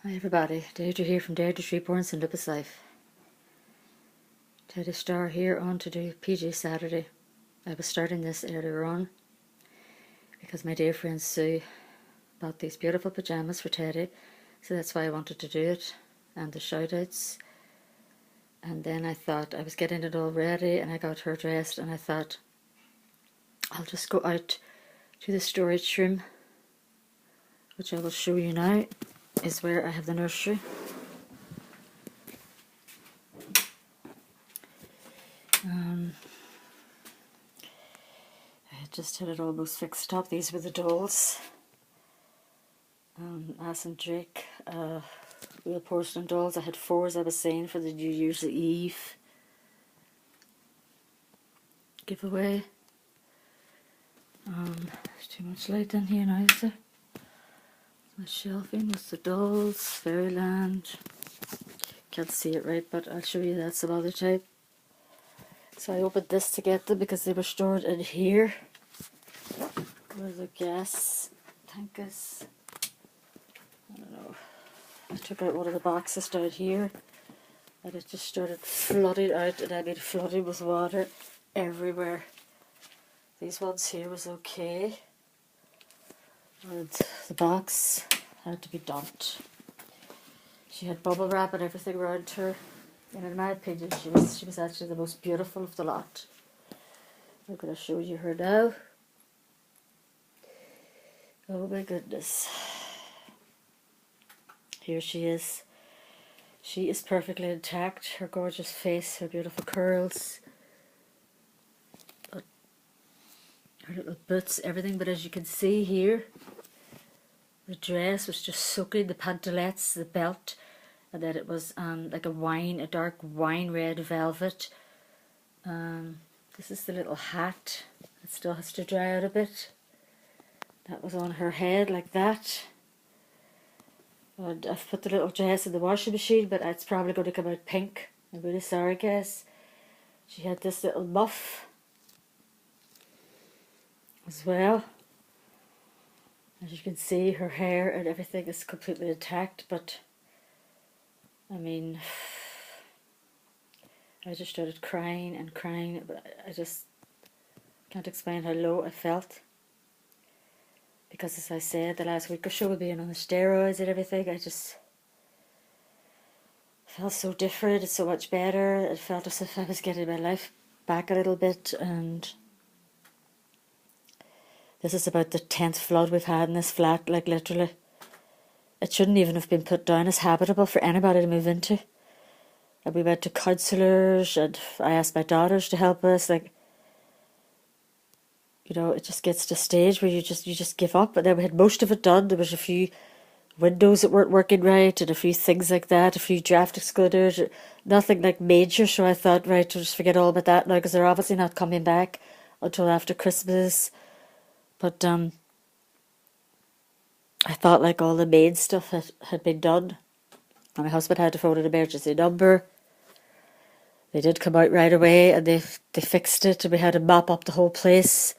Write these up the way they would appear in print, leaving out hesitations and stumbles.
Hi everybody, Deirdre here from Deirdre's Reborns and Lupus Life. Teddy Star here on to do PJ Saturday. I was starting this earlier on because my dear friend Sue bought these beautiful pyjamas for Teddy, so that's why I wanted to do it, and the shout outs. And then I thought I was getting it all ready and I got her dressed, and I thought I'll just go out to the storage room, which I will show you now, is where I have the nursery. I just had it almost fixed up. These were the dolls. Ass and Drake, real porcelain dolls. I had 4, as I was saying, for the New Year's Eve giveaway. There's too much light in here now, is there? My shelving with the dolls, Fairyland. Can't see it right, but I'll show you that some other time. So I opened this to get them because they were stored in here, where the gas tank is. I don't know. I took out one of the boxes down here and it just started flooding out, and I mean flooding with water everywhere. These ones here was okay, and the box had to be dumped. She had bubble wrap and everything around her, and in my opinion she was actually the most beautiful of the lot. I'm going to show you her now. Oh my goodness. Here she is. She is perfectly intact. Her gorgeous face, her beautiful curls, her little boots, everything. But as you can see here, the dress was just soaking, the pantalettes, the belt, and then it was like a dark wine red velvet. This is the little hat. It still has to dry out a bit. That was on her head like that. And I've put the little dress in the washing machine, but it's probably going to come out pink. I'm really sorry, guys. She had this little muff as well. As you can see, her hair and everything is completely intact, but I mean, I just started crying and crying. I just can't explain how low I felt. Because as I said, the last week or so, being on the steroids and everything, I just felt so different and so much better. It felt as if I was getting my life back a little bit, and this is about the 10th flood we've had in this flat, like literally. It shouldn't even have been put down as habitable for anybody to move into. And we went to counsellors, and I asked my daughters to help us, like, you know, it just gets to a stage where you just give up. And then we had most of it done. There was a few windows that weren't working right, and a few things like that, a few draft excluders, nothing like major. So I thought, right, I'll just forget all about that now, because they're obviously not coming back until after Christmas. But I thought like all the main stuff had been done. And my husband had to phone an emergency number. They did come out right away, and they fixed it, and we had to mop up the whole place.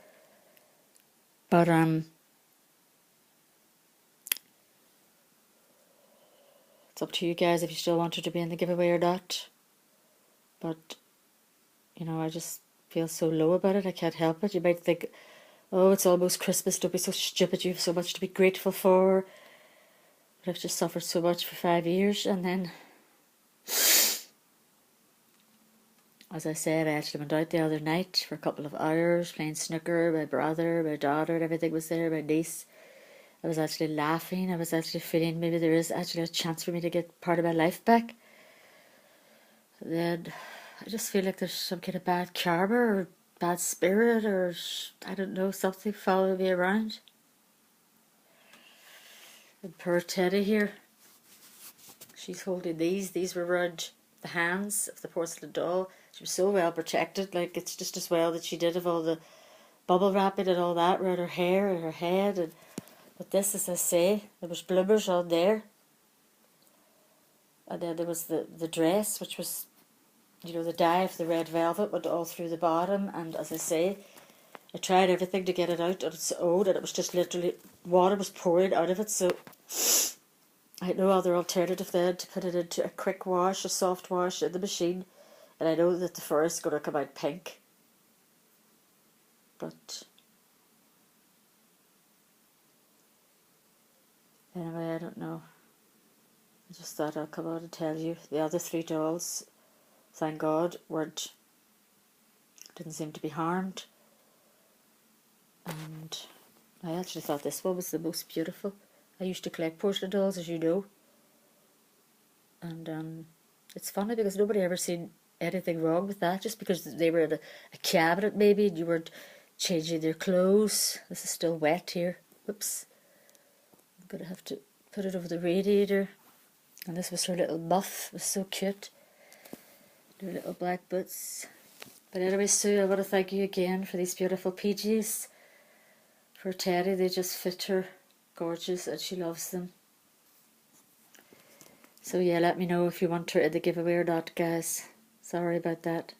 But it's up to you guys if you still want her to be in the giveaway or not. But, you know, I just feel so low about it, I can't help it. You might think, oh, it's almost Christmas, don't be so stupid, you have so much to be grateful for. But I've just suffered so much for 5 years, and then, as I said, I actually went out the other night for a couple of hours playing snooker. My brother, my daughter, and everything was there, my niece. I was actually laughing. I was actually feeling maybe there is actually a chance for me to get part of my life back. And then I just feel like there's some kind of bad karma or bad spirit, or I don't know, something following me around. And poor Teddy here. She's holding these. These were around the hands of the porcelain doll. She was so well protected. Like, it's just as well that she did have all the bubble wrapping and all that around her hair and her head. But this, as I say, there was bloomers on there. And then there was the dress, which was, you know, the dye of the red velvet went all through the bottom. And as I say, I tried everything to get it out on its own, and it was just literally, water was pouring out of it. So I had no other alternative then to put it into a quick wash, a soft wash in the machine, and I know that the fur is going to come out pink. But anyway, I don't know. I just thought I'll come out and tell you. The other 3 dolls, thank God, didn't seem to be harmed. And I actually thought this one was the most beautiful. I used to collect porcelain dolls, as you know. And it's funny because nobody ever seen anything wrong with that, just because they were in a cabinet maybe and you weren't changing their clothes. This is still wet here. Whoops. I'm going to have to put it over the radiator. And this was her little muff. It was so cute. Her little black boots. But anyway, Sue, I want to thank you again for these beautiful PJs. For Teddy, they just fit her gorgeous and she loves them. So yeah, let me know if you want her in the giveaway or not, guys. Sorry about that.